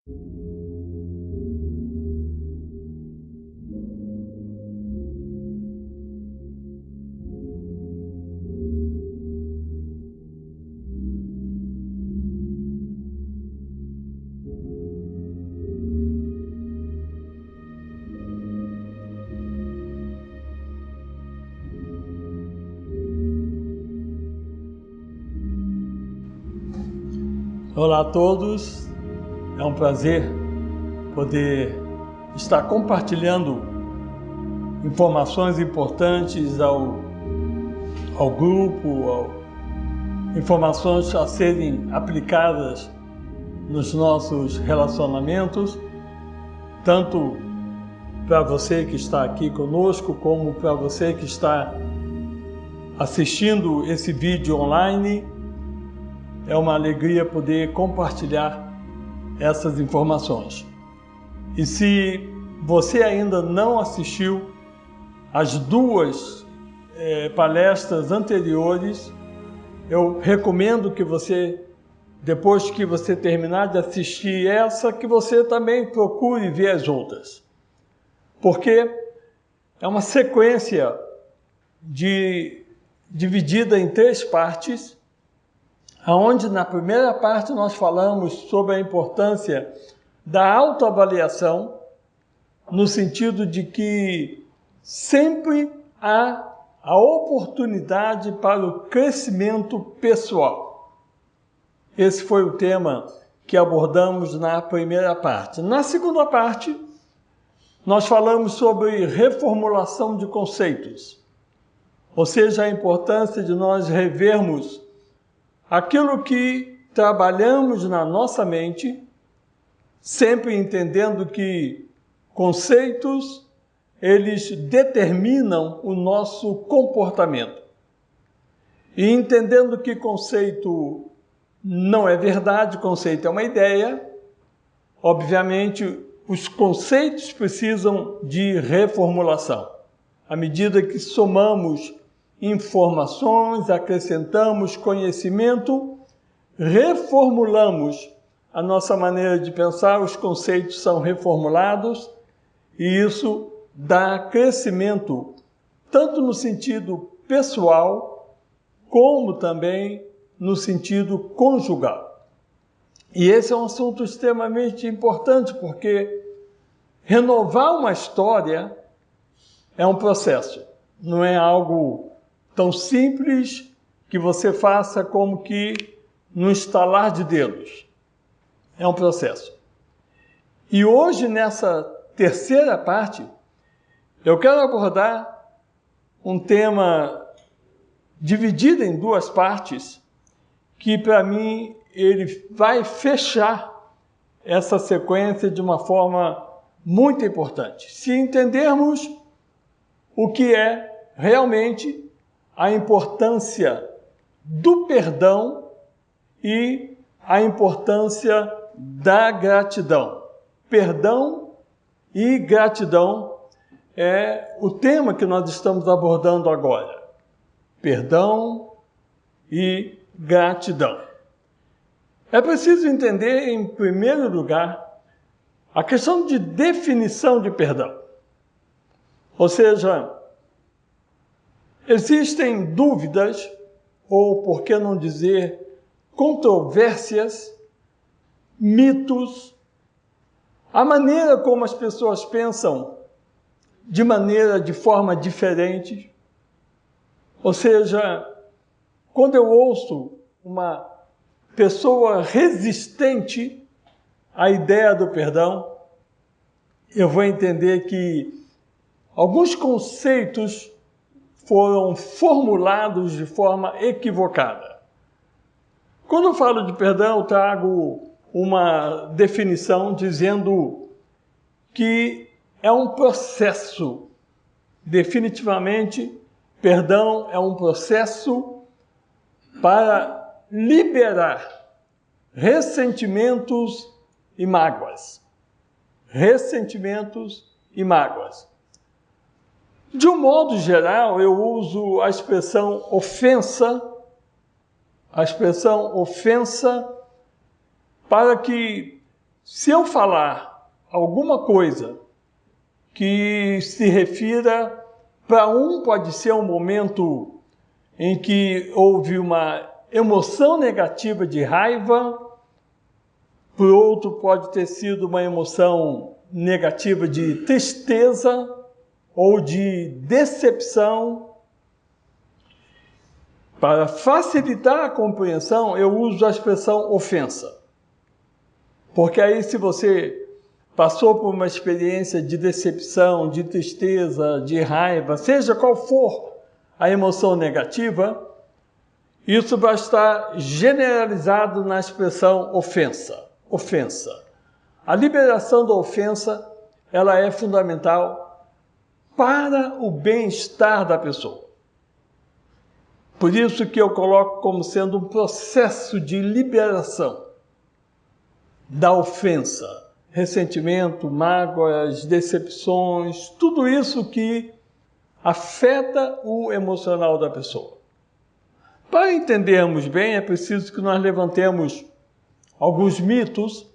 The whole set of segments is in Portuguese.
Olá a todos, é um prazer poder estar compartilhando informações importantes ao grupo, informações a serem aplicadas nos nossos relacionamentos, tanto para você que está aqui conosco, como para você que está assistindo esse vídeo online. É uma alegria poder compartilhar essas informações. E se você ainda não assistiu às duas palestras anteriores, eu recomendo que você, depois que você terminar de assistir essa, que você também procure ver as outras. Porque é uma sequência dividida em 3 partes, onde na primeira parte nós falamos sobre a importância da autoavaliação, no sentido de que sempre há a oportunidade para o crescimento pessoal. Esse foi o tema que abordamos na primeira parte. Na segunda parte, nós falamos sobre reformulação de conceitos, ou seja, a importância de nós revermos aquilo que trabalhamos na nossa mente, sempre entendendo que conceitos, eles determinam o nosso comportamento. E entendendo que conceito não é verdade, conceito é uma ideia, obviamente os conceitos precisam de reformulação. À medida que somamos informações, acrescentamos conhecimento, reformulamos a nossa maneira de pensar, os conceitos são reformulados e isso dá crescimento, tanto no sentido pessoal, como também no sentido conjugal. E esse é um assunto extremamente importante, porque renovar uma história é um processo, não é algo tão simples que você faça como que no estalar de dedos. É um processo. E hoje, nessa terceira parte, eu quero abordar um tema dividido em 2 partes, que para mim ele vai fechar essa sequência de uma forma muito importante. Se entendermos o que é realmente a importância do perdão e a importância da gratidão. Perdão e gratidão é o tema que nós estamos abordando agora. Perdão e gratidão. É preciso entender, em primeiro lugar, a questão de definição de perdão. Ou seja, existem dúvidas, ou por que não dizer, controvérsias, mitos, a maneira como as pessoas pensam de forma diferente. Ou seja, quando eu ouço uma pessoa resistente à ideia do perdão, eu vou entender que alguns conceitos foram formulados de forma equivocada. Quando eu falo de perdão, eu trago uma definição dizendo que é um processo. Definitivamente, perdão é um processo para liberar ressentimentos e mágoas. Ressentimentos e mágoas. De um modo geral, eu uso a expressão ofensa para que Se eu falar alguma coisa que se refira, para um pode ser um momento em que houve uma emoção negativa de raiva, para o outro pode ter sido uma emoção negativa de tristeza ou de decepção. Para facilitar a compreensão, eu uso a expressão ofensa. Porque aí, se você passou por uma experiência de decepção, de tristeza, de raiva, seja qual for a emoção negativa, isso vai estar generalizado na expressão ofensa. Ofensa. A liberação da ofensa, ela é fundamental para o bem-estar da pessoa. Por isso que eu coloco como sendo um processo de liberação da ofensa, ressentimento, mágoas, decepções, tudo isso que afeta o emocional da pessoa. Para entendermos bem, é preciso que nós levantemos alguns mitos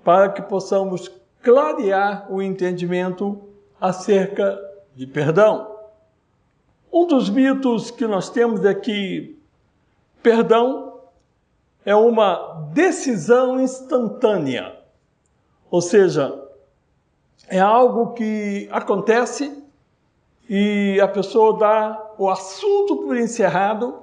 para que possamos clarear o entendimento acerca de perdão. Um dos mitos que nós temos é que perdão é uma decisão instantânea, ou seja, é algo que acontece e a pessoa dá o assunto por encerrado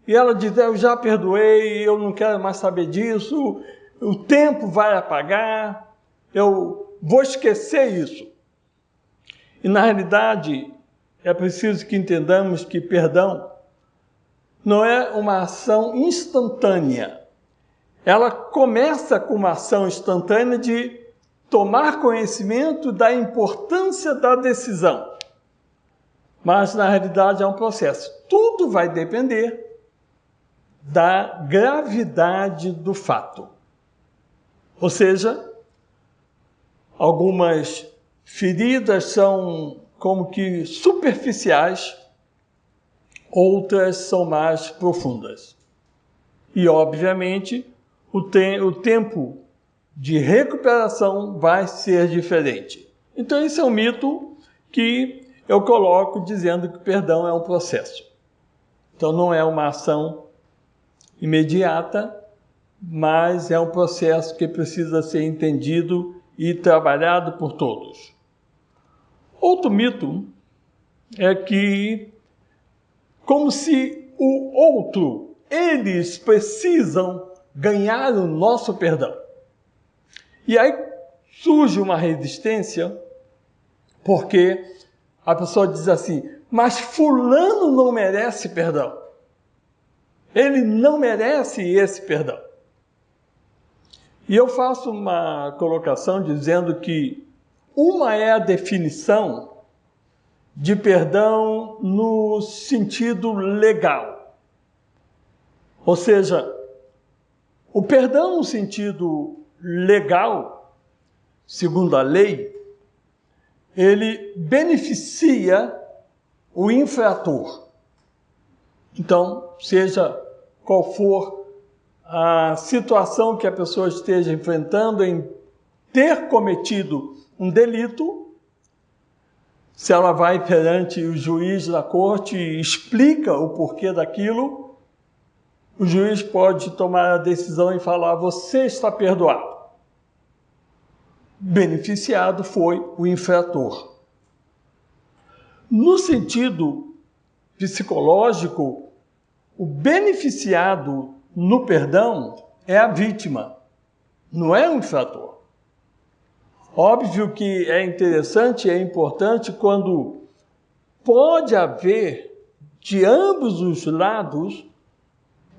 e ela diz, eu já perdoei, eu não quero mais saber disso, o tempo vai apagar, eu vou esquecer isso. E na realidade, é preciso que entendamos que perdão não é uma ação instantânea. Ela começa com uma ação instantânea de tomar conhecimento da importância da decisão. Mas, na realidade, é um processo. Tudo vai depender da gravidade do fato. Ou seja, algumas feridas são como que superficiais, outras são mais profundas. E, obviamente, o tempo de recuperação vai ser diferente. Então, esse é um mito que eu coloco dizendo que o perdão é um processo. Então, não é uma ação imediata, mas é um processo que precisa ser entendido e trabalhado por todos. Outro mito é que, como se o outro, eles precisam ganhar o nosso perdão. E aí surge uma resistência, porque a pessoa diz assim, mas fulano não merece perdão. Ele não merece esse perdão. E eu faço uma colocação dizendo que uma é a definição de perdão no sentido legal. Ou seja, o perdão no sentido legal, segundo a lei, ele beneficia o infrator. Então, seja qual for a situação que a pessoa esteja enfrentando em ter cometido um delito, se ela vai perante o juiz da corte e explica o porquê daquilo, o juiz pode tomar a decisão e falar, você está perdoado. Beneficiado foi o infrator. No sentido psicológico, o beneficiado no perdão é a vítima, não é o infrator. Óbvio que é interessante e é importante quando pode haver de ambos os lados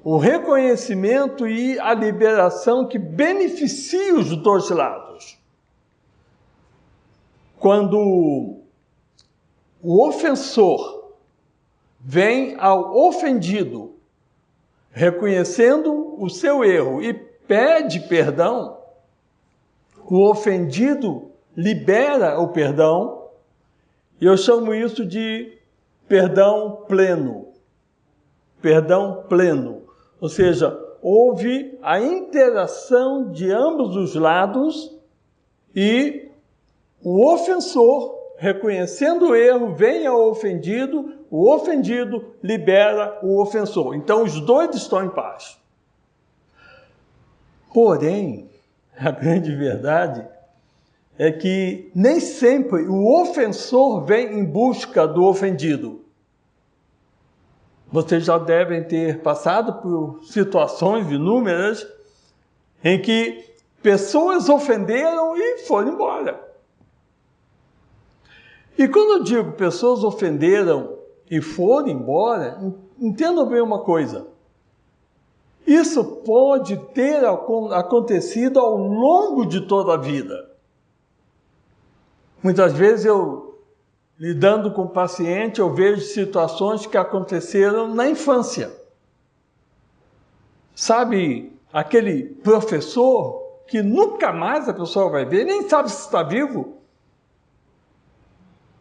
o reconhecimento e a liberação que beneficia os dois lados. Quando o ofensor vem ao ofendido, reconhecendo o seu erro e pede perdão, o ofendido libera o perdão, e eu chamo isso de perdão pleno. Perdão pleno. Ou seja, houve a interação de ambos os lados e o ofensor, reconhecendo o erro, vem ao ofendido, o ofendido libera o ofensor. Então, os dois estão em paz. Porém, a grande verdade é que nem sempre o ofensor vem em busca do ofendido. Vocês já devem ter passado por situações inúmeras em que pessoas ofenderam e foram embora. E quando eu digo pessoas ofenderam e foram embora, entendam bem uma coisa. Isso pode ter acontecido ao longo de toda a vida. Muitas vezes lidando com o paciente, eu vejo situações que aconteceram na infância. Sabe, aquele professor que nunca mais a pessoa vai ver, nem sabe se está vivo.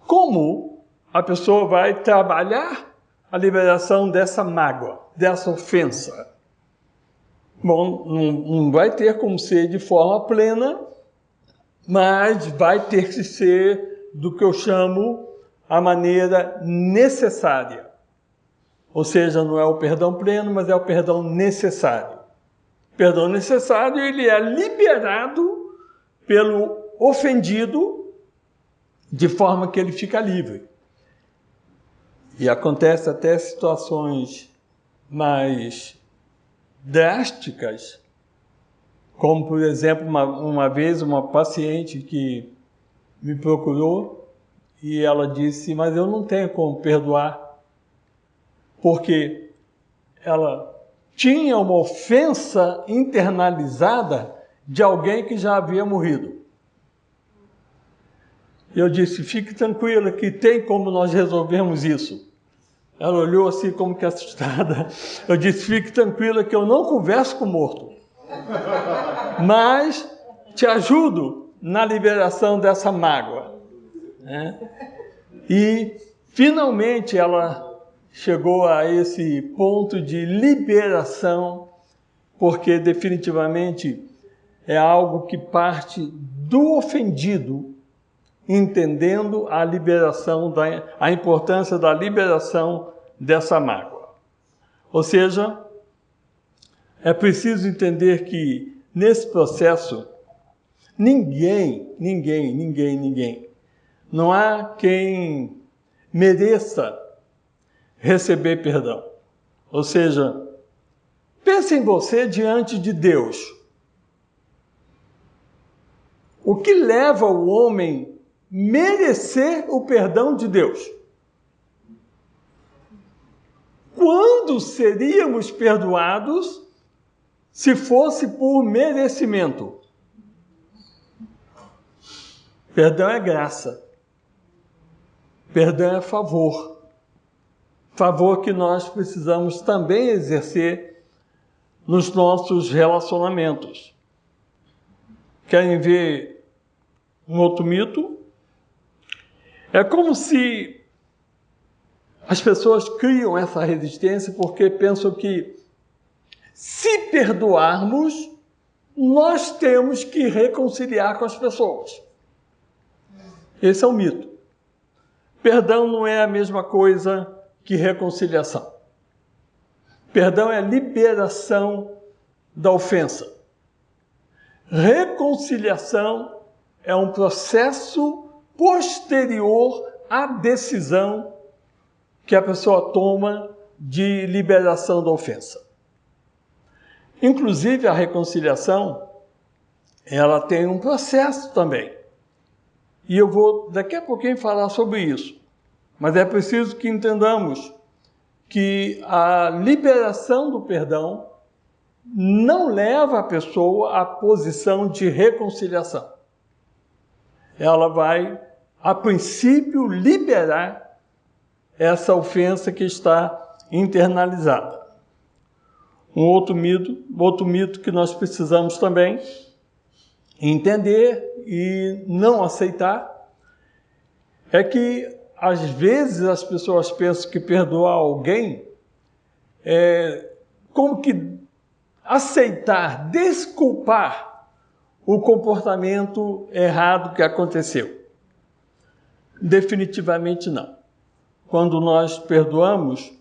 Como a pessoa vai trabalhar a liberação dessa mágoa, dessa ofensa? Bom, não vai ter como ser de forma plena, mas vai ter que ser do que eu chamo a maneira necessária. Ou seja, não é o perdão pleno, mas é o perdão necessário. O perdão necessário, ele é liberado pelo ofendido de forma que ele fica livre. E acontece até situações mais drásticas, como, por exemplo, uma vez uma paciente que me procurou e ela disse, mas eu não tenho como perdoar, porque ela tinha uma ofensa internalizada de alguém que já havia morrido. Eu disse, fique tranquila que tem como nós resolvermos isso. Ela olhou assim como que assustada. Eu disse, fique tranquila que eu não converso com o morto, mas te ajudo na liberação dessa mágoa. E finalmente ela chegou a esse ponto de liberação, porque definitivamente é algo que parte do ofendido, entendendo a liberação, a importância da liberação dessa mágoa. Ou seja, é preciso entender que nesse processo, ninguém, não há quem mereça receber perdão. Ou seja, pense em você diante de Deus. O que leva o homem a merecer o perdão de Deus? Quando seríamos perdoados se fosse por merecimento? Perdão é graça. Perdão é favor. Favor que nós precisamos também exercer nos nossos relacionamentos. Querem ver um outro mito? É como se as pessoas criam essa resistência porque pensam que se perdoarmos, nós temos que reconciliar com as pessoas. Esse é um mito. Perdão não é a mesma coisa que reconciliação. Perdão é liberação da ofensa. Reconciliação é um processo posterior à decisão que a pessoa toma de liberação da ofensa. Inclusive, a reconciliação, ela tem um processo também. E eu vou daqui a pouquinho falar sobre isso. Mas é preciso que entendamos que a liberação do perdão não leva a pessoa à posição de reconciliação. Ela vai, a princípio, liberar essa ofensa que está internalizada. Um outro mito que nós precisamos também entender e não aceitar é que, às vezes, as pessoas pensam que perdoar alguém é como que aceitar, desculpar o comportamento errado que aconteceu. Definitivamente não. Quando nós perdoamos,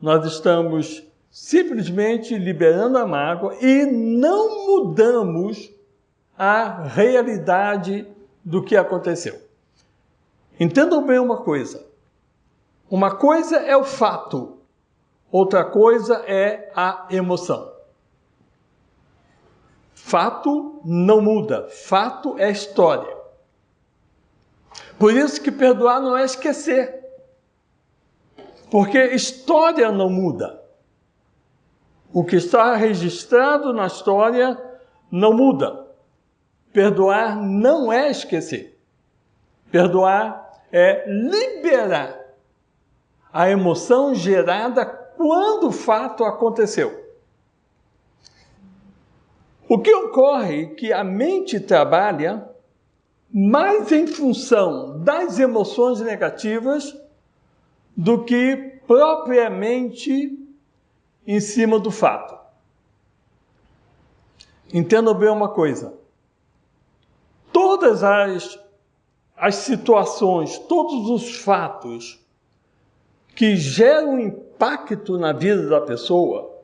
nós estamos simplesmente liberando a mágoa e não mudamos a realidade do que aconteceu. Entendam bem uma coisa. Uma coisa é o fato, outra coisa é a emoção. Fato não muda, fato é história. Por isso que perdoar não é esquecer. Porque história não muda. O que está registrado na história não muda. Perdoar não é esquecer. Perdoar é liberar a emoção gerada quando o fato aconteceu. O que ocorre é que a mente trabalha mais em função das emoções negativas do que propriamente em cima do fato. Entendam bem uma coisa. Todas as situações, todos os fatos que geram impacto na vida da pessoa,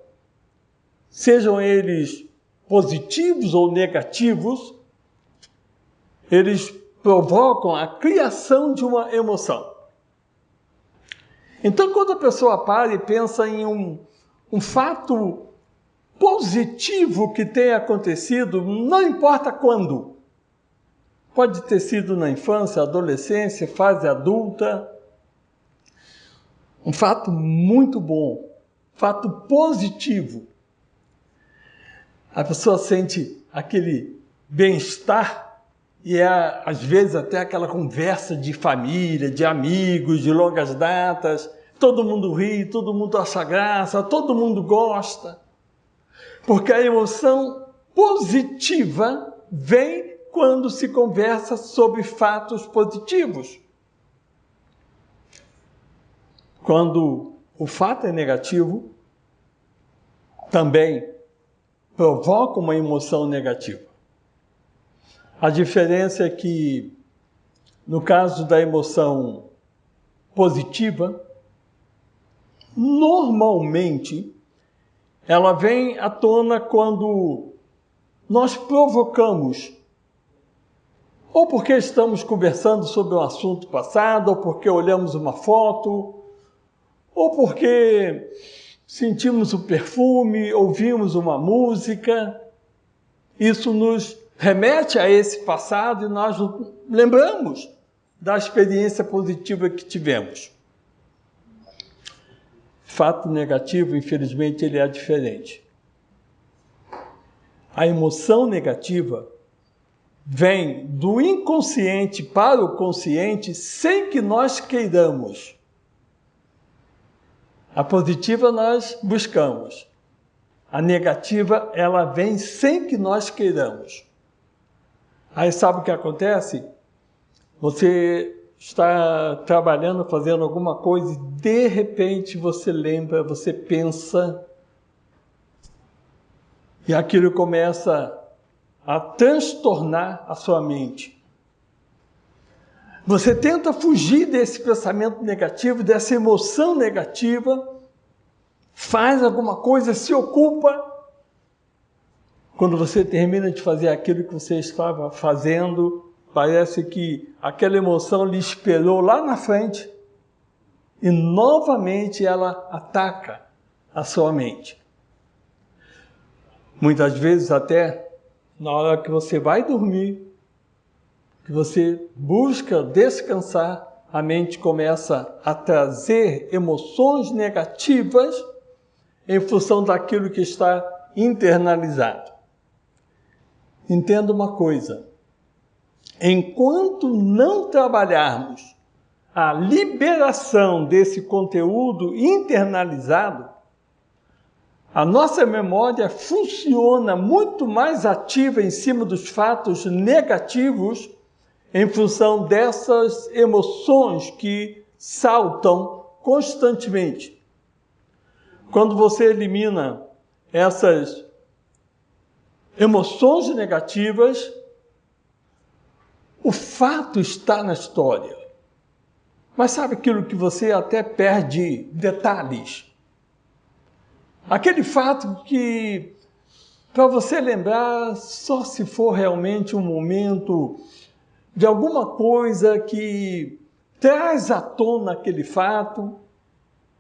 sejam eles positivos ou negativos, eles provocam a criação de uma emoção. Então, quando a pessoa para e pensa em um fato positivo que tenha acontecido, não importa quando, pode ter sido na infância, adolescência, fase adulta, um fato muito bom, fato positivo. A pessoa sente aquele bem-estar e às vezes até aquela conversa de família, de amigos, de longas datas. Todo mundo ri, todo mundo acha graça, todo mundo gosta. Porque a emoção positiva vem quando se conversa sobre fatos positivos. Quando o fato é negativo, também provoca uma emoção negativa. A diferença é que, no caso da emoção positiva, normalmente ela vem à tona quando nós provocamos, ou porque estamos conversando sobre um assunto passado, ou porque olhamos uma foto, ou porque sentimos o perfume, ouvimos uma música. Isso nos remete a esse passado e nós lembramos da experiência positiva que tivemos. Fato negativo, infelizmente, ele é diferente. A emoção negativa vem do inconsciente para o consciente sem que nós queiramos. A positiva nós buscamos. A negativa, ela vem sem que nós queiramos. Aí sabe o que acontece? Você está trabalhando, fazendo alguma coisa e de repente você lembra, você pensa e aquilo começa a transtornar a sua mente. Você tenta fugir desse pensamento negativo, dessa emoção negativa, faz alguma coisa, se ocupa. Quando você termina de fazer aquilo que você estava fazendo, parece que aquela emoção lhe esperou lá na frente e novamente ela ataca a sua mente. Muitas vezes até na hora que você vai dormir, que você busca descansar, a mente começa a trazer emoções negativas em função daquilo que está internalizado. Entenda uma coisa, enquanto não trabalharmos a liberação desse conteúdo internalizado, a nossa memória funciona muito mais ativa em cima dos fatos negativos em função dessas emoções que saltam constantemente. Quando você elimina essas emoções negativas, o fato está na história. Mas sabe aquilo que você até perde detalhes? Aquele fato que, para você lembrar, só se for realmente um momento de alguma coisa que traz à tona aquele fato,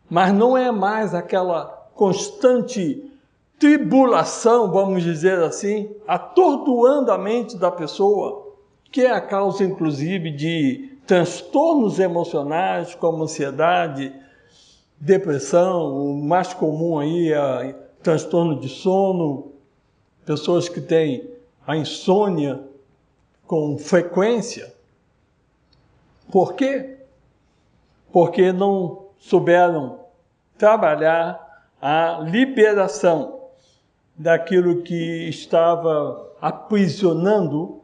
mas não é mais aquela constante tribulação, vamos dizer assim, atordoando a mente da pessoa, que é a causa, inclusive, de transtornos emocionais, como ansiedade, depressão, o mais comum aí é transtorno de sono, pessoas que têm a insônia com frequência. Por quê? Porque não souberam trabalhar a liberação daquilo que estava aprisionando,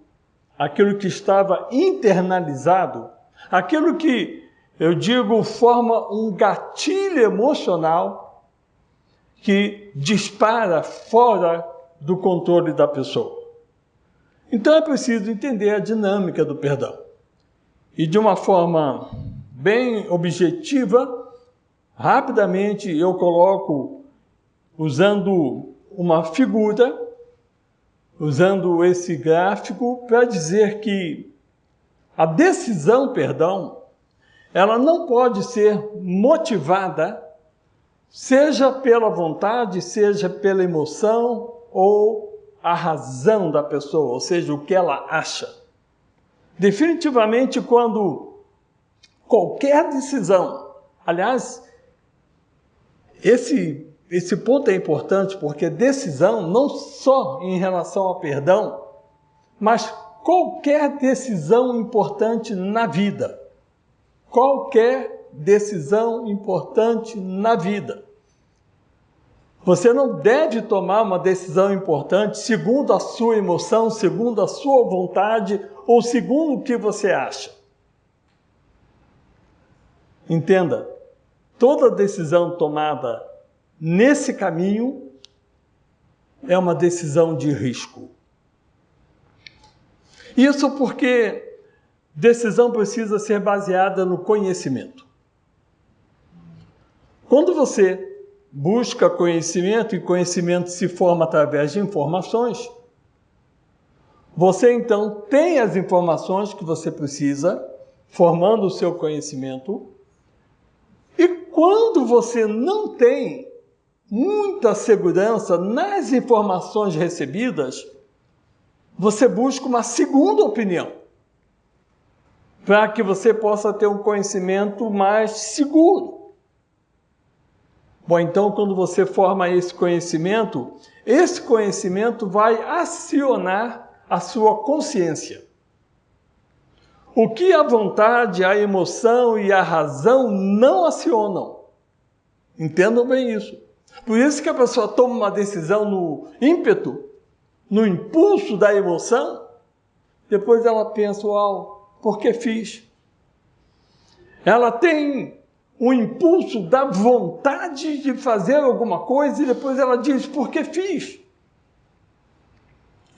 aquilo que estava internalizado, aquilo que, eu digo, forma um gatilho emocional que dispara fora do controle da pessoa. Então é preciso entender a dinâmica do perdão. E de uma forma bem objetiva, rapidamente eu coloco, usando uma figura, usando esse gráfico, para dizer que a decisão perdão, ela não pode ser motivada, seja pela vontade, seja pela emoção ou a razão da pessoa, ou seja, o que ela acha. Definitivamente, quando qualquer decisão, aliás, esse ponto é importante porque decisão não só em relação ao perdão, mas qualquer decisão importante na vida. Qualquer decisão importante na vida. Você não deve tomar uma decisão importante segundo a sua emoção, segundo a sua vontade ou segundo o que você acha. Entenda, toda decisão tomada nesse caminho é uma decisão de risco. Isso porque decisão precisa ser baseada no conhecimento. Quando você busca conhecimento, e conhecimento se forma através de informações, você então tem as informações que você precisa, formando o seu conhecimento, e quando você não tem muita segurança nas informações recebidas, você busca uma segunda opinião, para que você possa ter um conhecimento mais seguro. Bom, então, quando você forma esse conhecimento vai acionar a sua consciência. O que a vontade, a emoção e a razão não acionam. Entendam bem isso. Por isso que a pessoa toma uma decisão no ímpeto, no impulso da emoção, depois ela pensa, uau, por que fiz? Ela tem o impulso da vontade de fazer alguma coisa e depois ela diz, por que fiz?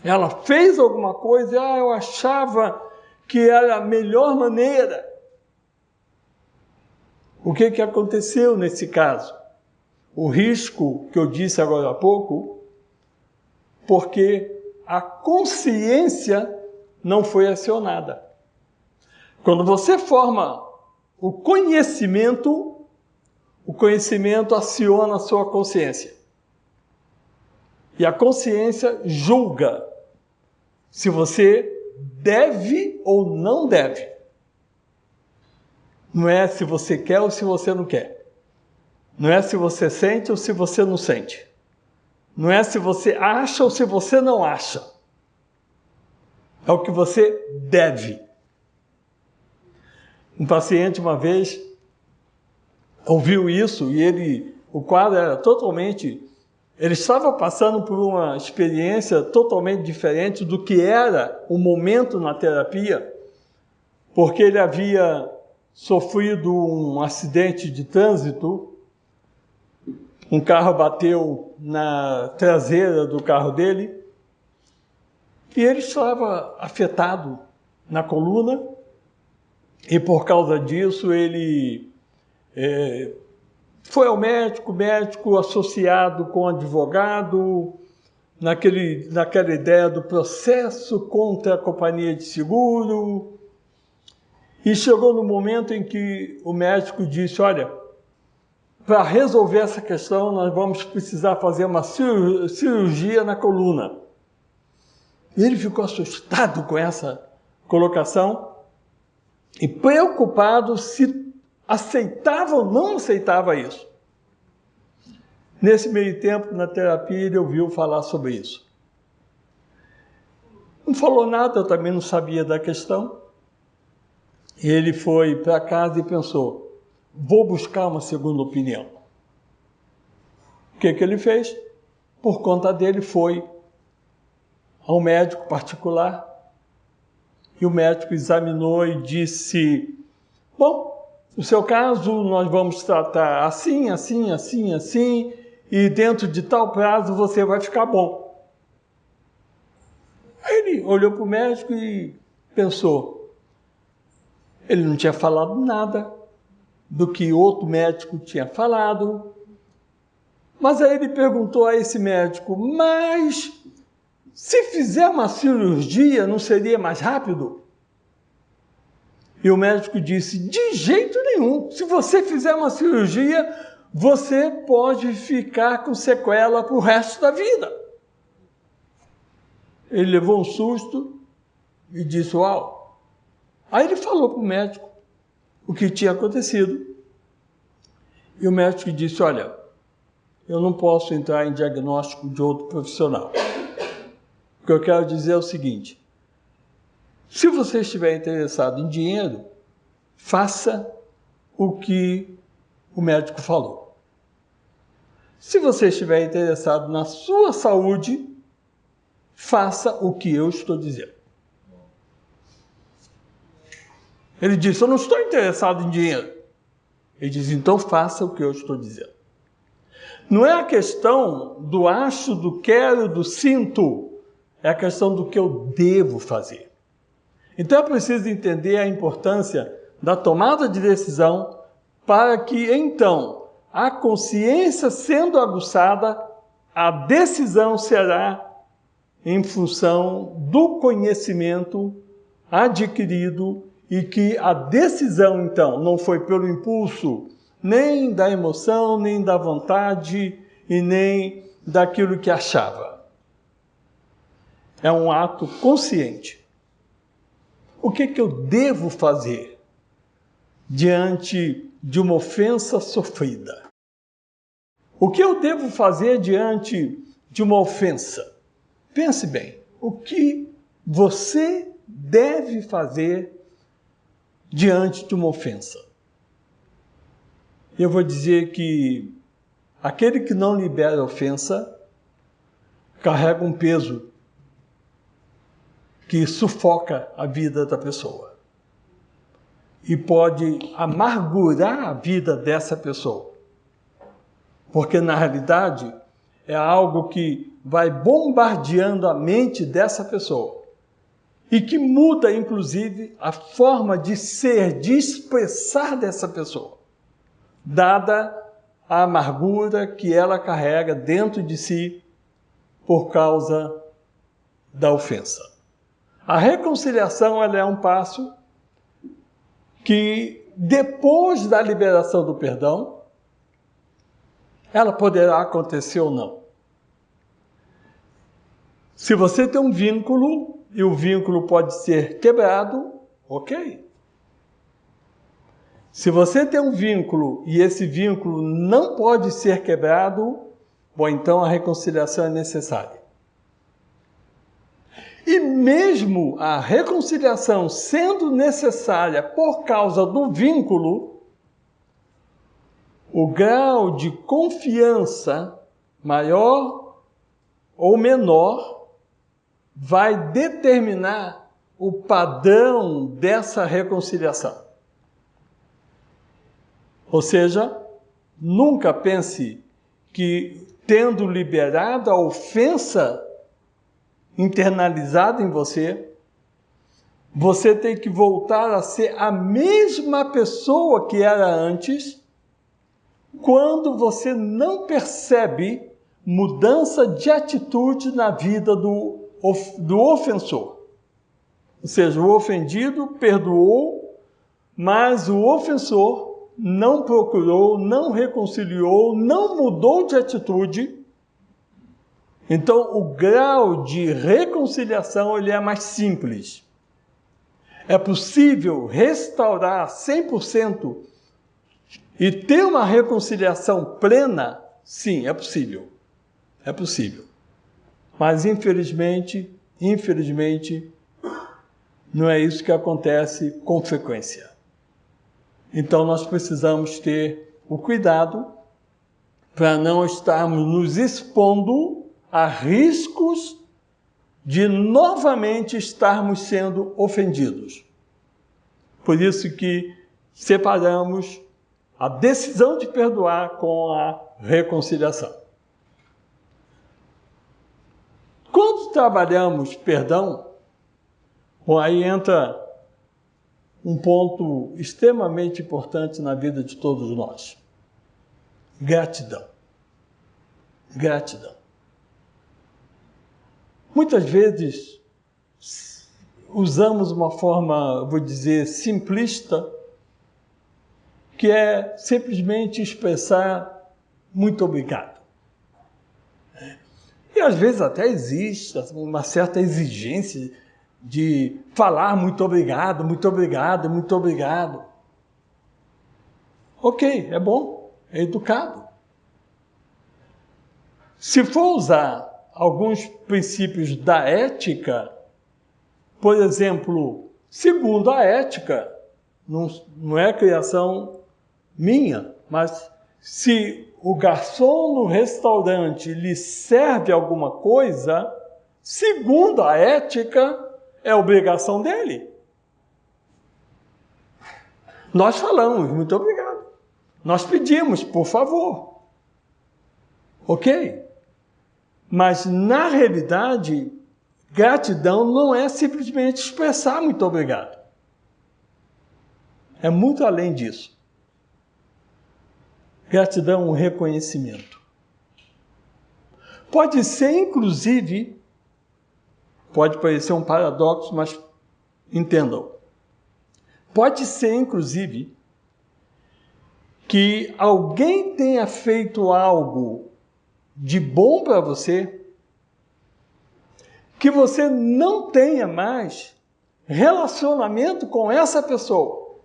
Ela fez alguma coisa e eu achava que era a melhor maneira. O que aconteceu nesse caso? O risco que eu disse agora há pouco, porque a consciência não foi acionada. Quando você forma o conhecimento aciona a sua consciência. E a consciência julga se você deve ou não deve. Não é se você quer ou se você não quer. Não é se você sente ou se você não sente. Não é se você acha ou se você não acha. É o que você deve. Um paciente uma vez ouviu isso e o quadro era totalmente... Ele estava passando por uma experiência totalmente diferente do que era o momento na terapia, porque ele havia sofrido um acidente de trânsito, um carro bateu na traseira do carro dele, E ele estava afetado na coluna e por causa disso ele foi ao médico, médico associado com advogado, naquela ideia do processo contra a companhia de seguro. E chegou no momento em que o médico disse, olha, para resolver essa questão nós vamos precisar fazer uma cirurgia na coluna. E ele ficou assustado com essa colocação e preocupado se aceitava ou não aceitava isso. Nesse meio tempo, na terapia, ele ouviu falar sobre isso. Não falou nada, eu também não sabia da questão. Ele foi para casa e pensou, vou buscar uma segunda opinião. O que ele fez? Por conta dele, foi ao médico particular e o médico examinou e disse, bom, no seu caso nós vamos tratar assim, assim, assim, assim, e dentro de tal prazo você vai ficar bom. Aí ele olhou para o médico e pensou, ele não tinha falado nada do que outro médico tinha falado, mas aí ele perguntou a esse médico, mas se fizer uma cirurgia não seria mais rápido? E o médico disse, de jeito nenhum, se você fizer uma cirurgia, você pode ficar com sequela para o resto da vida. Ele levou um susto e disse, uau. Aí ele falou para o médico o que tinha acontecido. E o médico disse, olha, eu não posso entrar em diagnóstico de outro profissional. O que eu quero dizer é o seguinte, se você estiver interessado em dinheiro, faça o que o médico falou. Se você estiver interessado na sua saúde, faça o que eu estou dizendo. Ele disse, eu não estou interessado em dinheiro. Ele diz, então faça o que eu estou dizendo. Não é a questão do acho, do quero, do sinto, é a questão do que eu devo fazer. Então é preciso entender a importância da tomada de decisão para que, então, a consciência sendo aguçada, a decisão será em função do conhecimento adquirido e que a decisão, então, não foi pelo impulso nem da emoção, nem da vontade e nem daquilo que achava. É um ato consciente. O que eu devo fazer diante de uma ofensa sofrida? O que eu devo fazer diante de uma ofensa? Pense bem, o que você deve fazer diante de uma ofensa? Eu vou dizer que aquele que não libera ofensa carrega um peso que sufoca a vida da pessoa e pode amargurar a vida dessa pessoa. Porque, na realidade, é algo que vai bombardeando a mente dessa pessoa e que muda, inclusive, a forma de ser, de expressar dessa pessoa, dada a amargura que ela carrega dentro de si por causa da ofensa. A reconciliação ela é um passo que, depois da liberação do perdão, ela poderá acontecer ou não. Se você tem um vínculo e o vínculo pode ser quebrado, ok. Se você tem um vínculo e esse vínculo não pode ser quebrado, bom, então a reconciliação é necessária. E mesmo a reconciliação sendo necessária por causa do vínculo, o grau de confiança maior ou menor vai determinar o padrão dessa reconciliação. Ou seja, nunca pense que, tendo liberado a ofensa, internalizado em você. Você tem que voltar a ser a mesma pessoa que era antes, quando você não percebe mudança de atitude na vida do ofensor. Ou seja, o ofendido perdoou, mas o ofensor não procurou, não reconciliou, não mudou de atitude. Então, o grau de reconciliação ele é mais simples. É possível restaurar 100% e ter uma reconciliação plena? Sim, é possível. É possível. Mas, infelizmente, não é isso que acontece com frequência. Então, nós precisamos ter o cuidado para não estarmos nos expondo a riscos de novamente estarmos sendo ofendidos. Por isso que separamos a decisão de perdoar com a reconciliação. Quando trabalhamos perdão, aí entra um ponto extremamente importante na vida de todos nós. Gratidão. Gratidão. Muitas vezes usamos uma forma, vou dizer, simplista, que é simplesmente expressar muito obrigado. E às vezes até existe uma certa exigência de falar muito obrigado, muito obrigado, muito obrigado. Ok, é bom, é educado. Se for usar alguns princípios da ética, por exemplo, segundo a ética, não é criação minha, mas se o garçom no restaurante lhe serve alguma coisa, segundo a ética, é obrigação dele. Nós falamos, muito obrigado. Nós pedimos, por favor. Ok? Mas, na realidade, gratidão não é simplesmente expressar muito obrigado. É muito além disso. Gratidão é um reconhecimento. Pode ser, inclusive, pode parecer um paradoxo, mas entendam. Pode ser, inclusive, que alguém tenha feito algo de bom para você, que você não tenha mais relacionamento com essa pessoa,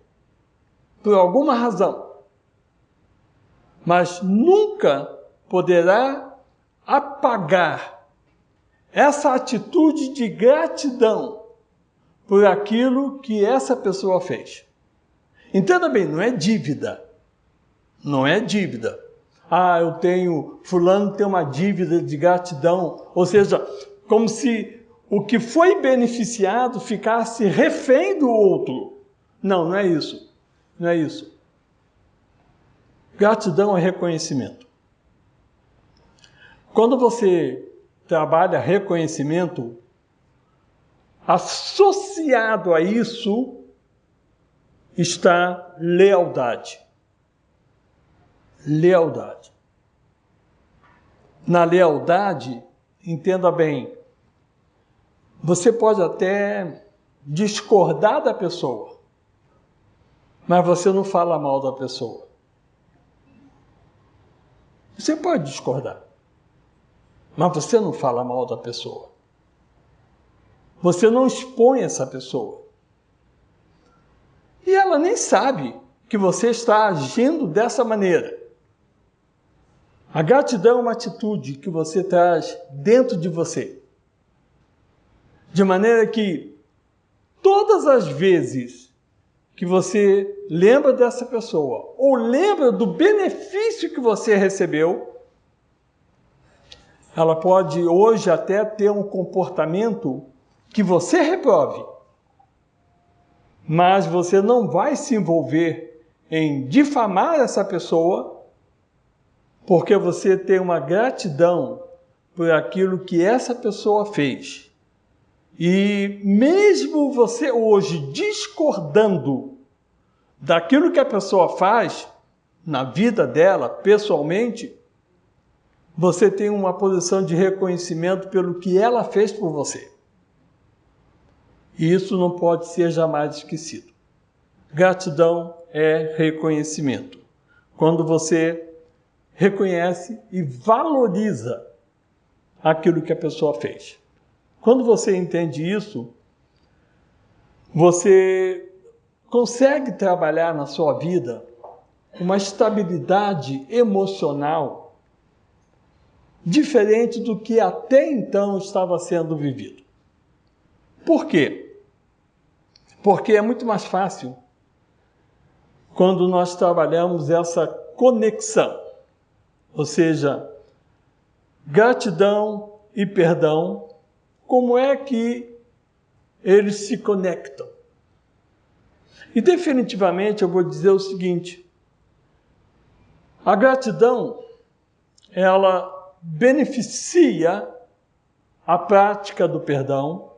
por alguma razão, mas nunca poderá apagar essa atitude de gratidão por aquilo que essa pessoa fez. Entenda bem, não é dívida. Não é dívida. Ah, fulano tem uma dívida de gratidão. Ou seja, como se o que foi beneficiado ficasse refém do outro. Não, não é isso. Não é isso. Gratidão é reconhecimento. Quando você trabalha reconhecimento, associado a isso está lealdade. Lealdade. Na lealdade, entenda bem, você pode até discordar da pessoa, mas você não fala mal da pessoa. Você pode discordar, mas você não fala mal da pessoa. Você não expõe essa pessoa. E ela nem sabe que você está agindo dessa maneira. A gratidão é uma atitude que você traz dentro de você. De maneira que todas as vezes que você lembra dessa pessoa ou lembra do benefício que você recebeu, ela pode hoje até ter um comportamento que você reprove, mas você não vai se envolver em difamar essa pessoa, porque você tem uma gratidão por aquilo que essa pessoa fez. E mesmo você hoje discordando daquilo que a pessoa faz na vida dela, pessoalmente, você tem uma posição de reconhecimento pelo que ela fez por você. E isso não pode ser jamais esquecido. Gratidão é reconhecimento. Quando você reconhece e valoriza aquilo que a pessoa fez. Quando você entende isso, você consegue trabalhar na sua vida uma estabilidade emocional diferente do que até então estava sendo vivido. Por quê? Porque é muito mais fácil quando nós trabalhamos essa conexão, ou seja, gratidão e perdão, como é que eles se conectam? E definitivamente eu vou dizer o seguinte: a gratidão, ela beneficia a prática do perdão,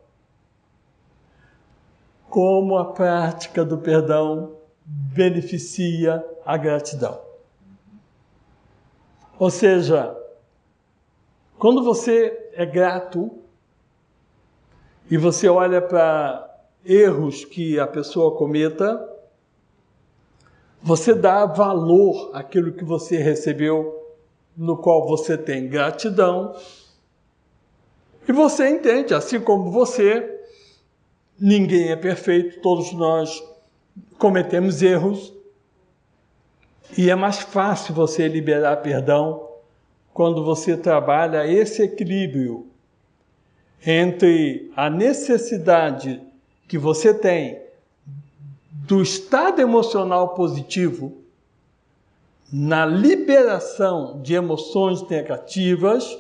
como a prática do perdão beneficia a gratidão. Ou seja, quando você é grato e você olha para erros que a pessoa cometa, você dá valor àquilo que você recebeu, no qual você tem gratidão, e você entende, assim como você, ninguém é perfeito, todos nós cometemos erros, e é mais fácil você liberar perdão quando você trabalha esse equilíbrio entre a necessidade que você tem do estado emocional positivo na liberação de emoções negativas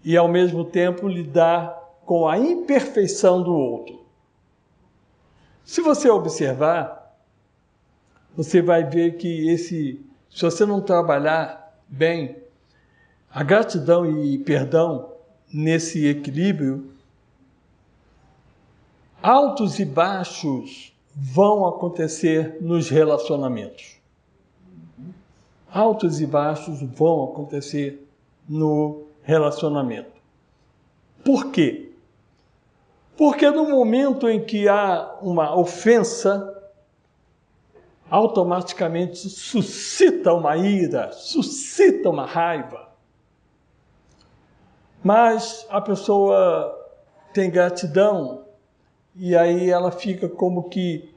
e, ao mesmo tempo, lidar com a imperfeição do outro. Se você observar, você vai ver que se você não trabalhar bem a gratidão e perdão nesse equilíbrio, altos e baixos vão acontecer nos relacionamentos. Altos e baixos vão acontecer no relacionamento. Por quê? Porque no momento em que há uma ofensa, automaticamente suscita uma ira, suscita uma raiva. Mas a pessoa tem gratidão e aí ela fica como que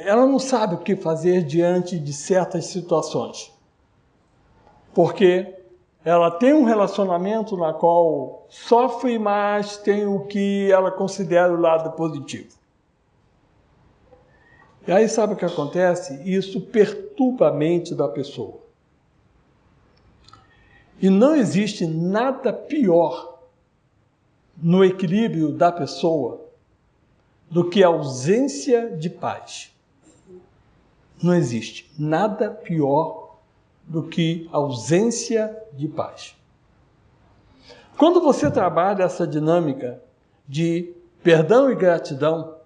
ela não sabe o que fazer diante de certas situações. Porque ela tem um relacionamento na qual sofre, mas tem o que ela considera o lado positivo. E aí sabe o que acontece? Isso perturba a mente da pessoa. E não existe nada pior no equilíbrio da pessoa do que a ausência de paz. Não existe nada pior do que a ausência de paz. Quando você trabalha essa dinâmica de perdão e gratidão,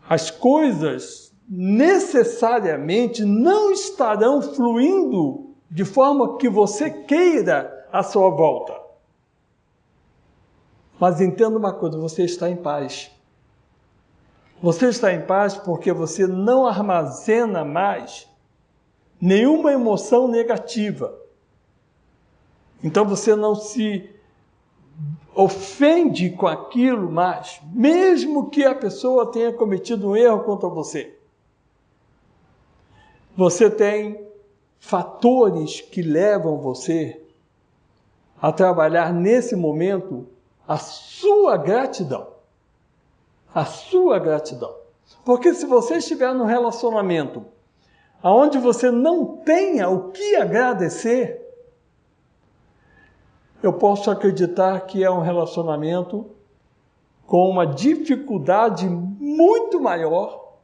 as coisas necessariamente não estarão fluindo de forma que você queira à sua volta. Mas entenda uma coisa, você está em paz. Você está em paz porque você não armazena mais nenhuma emoção negativa. Então você não se ofende com aquilo mais, mesmo que a pessoa tenha cometido um erro contra você. Você tem fatores que levam você a trabalhar nesse momento a sua gratidão. A sua gratidão. Porque se você estiver num relacionamento onde você não tenha o que agradecer, eu posso acreditar que é um relacionamento com uma dificuldade muito maior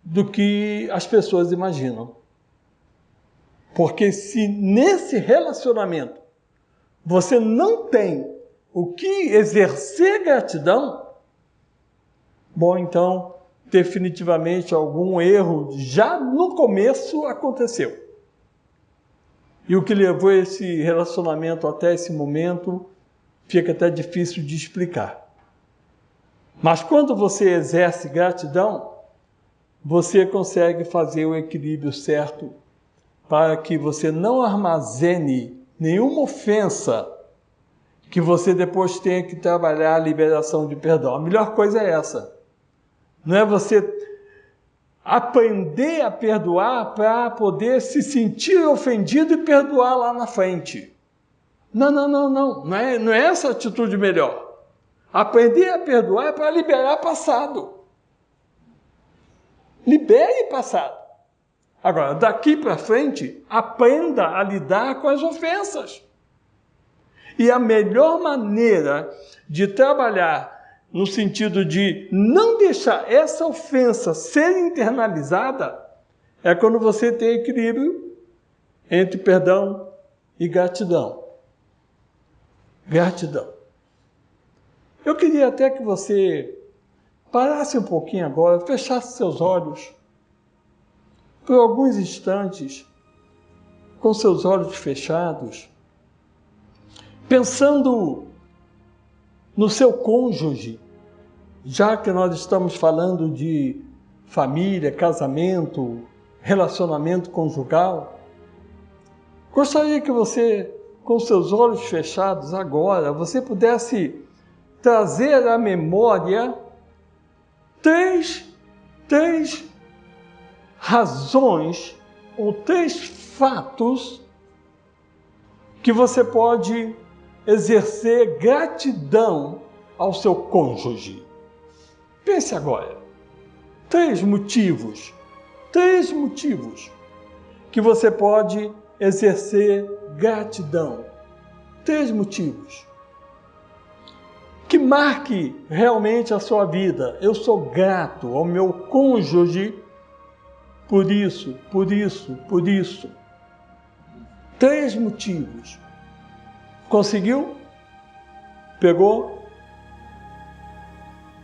do que as pessoas imaginam. Porque se nesse relacionamento você não tem o que exercer gratidão, bom, então, definitivamente algum erro já no começo aconteceu. E o que levou esse relacionamento até esse momento fica até difícil de explicar. Mas quando você exerce gratidão, você consegue fazer o equilíbrio certo para que você não armazene nenhuma ofensa que você depois tenha que trabalhar a liberação de perdão. A melhor coisa é essa. Não é você aprender a perdoar para poder se sentir ofendido e perdoar lá na frente. Não. Não é essa a atitude melhor. Aprender a perdoar é para liberar passado. Libere passado. Agora, daqui para frente, aprenda a lidar com as ofensas. E a melhor maneira de trabalhar no sentido de não deixar essa ofensa ser internalizada é quando você tem equilíbrio entre perdão e gratidão. Gratidão. Eu queria até que você parasse um pouquinho agora, fechasse seus olhos por alguns instantes, com seus olhos fechados, pensando no seu cônjuge, já que nós estamos falando de família, casamento, relacionamento conjugal. Gostaria que você, com seus olhos fechados agora, você pudesse trazer à memória três razões ou 3 fatos que você pode exercer gratidão ao seu cônjuge. Pense agora. 3 motivos que você pode exercer gratidão. 3 motivos. Que marque realmente a sua vida. Eu sou grato ao meu cônjuge por isso. 3 motivos. Conseguiu? Pegou?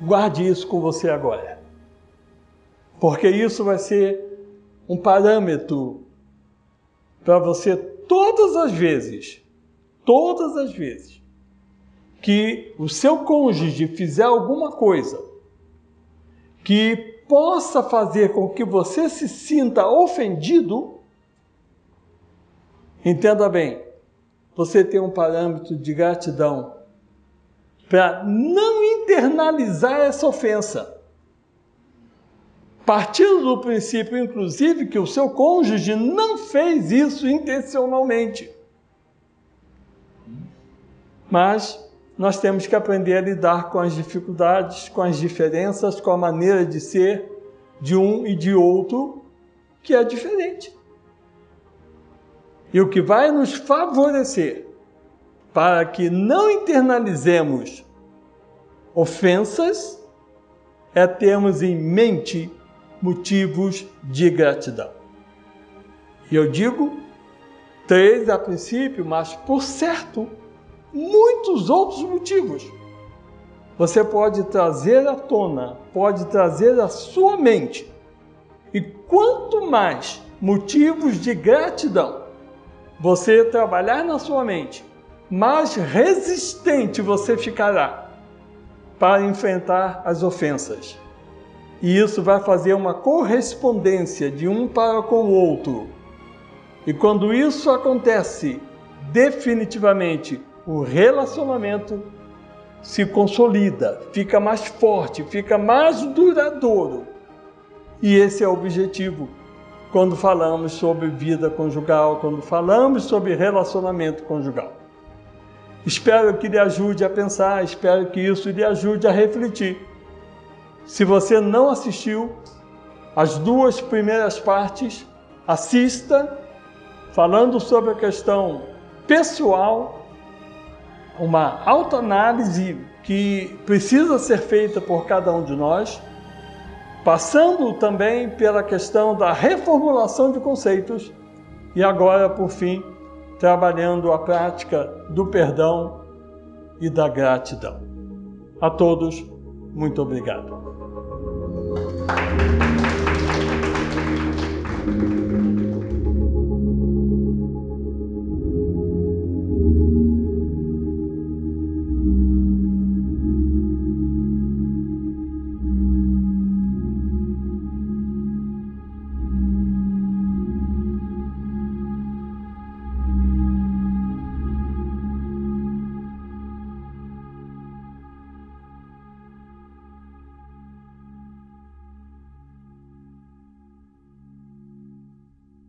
Guarde isso com você agora. Porque isso vai ser um parâmetro para você todas as vezes que o seu cônjuge fizer alguma coisa que possa fazer com que você se sinta ofendido, entenda bem, você tem um parâmetro de gratidão para não internalizar essa ofensa. Partindo do princípio, inclusive, que o seu cônjuge não fez isso intencionalmente. Mas nós temos que aprender a lidar com as dificuldades, com as diferenças, com a maneira de ser de um e de outro, que é diferente. E o que vai nos favorecer para que não internalizemos ofensas é termos em mente motivos de gratidão. E eu digo 3 a princípio, mas por certo, muitos outros motivos. Você pode trazer à tona, pode trazer à sua mente. E quanto mais motivos de gratidão você trabalhar na sua mente, mais resistente você ficará para enfrentar as ofensas. E isso vai fazer uma correspondência de um para com o outro. E quando isso acontece, definitivamente o relacionamento se consolida, fica mais forte, fica mais duradouro. E esse é o objetivo quando falamos sobre vida conjugal, quando falamos sobre relacionamento conjugal. Espero que lhe ajude a pensar, espero que isso lhe ajude a refletir. Se você não assistiu as 2 primeiras partes, assista, falando sobre a questão pessoal, uma autoanálise que precisa ser feita por cada um de nós, passando também pela questão da reformulação de conceitos e agora, por fim, trabalhando a prática do perdão e da gratidão. A todos, muito obrigado.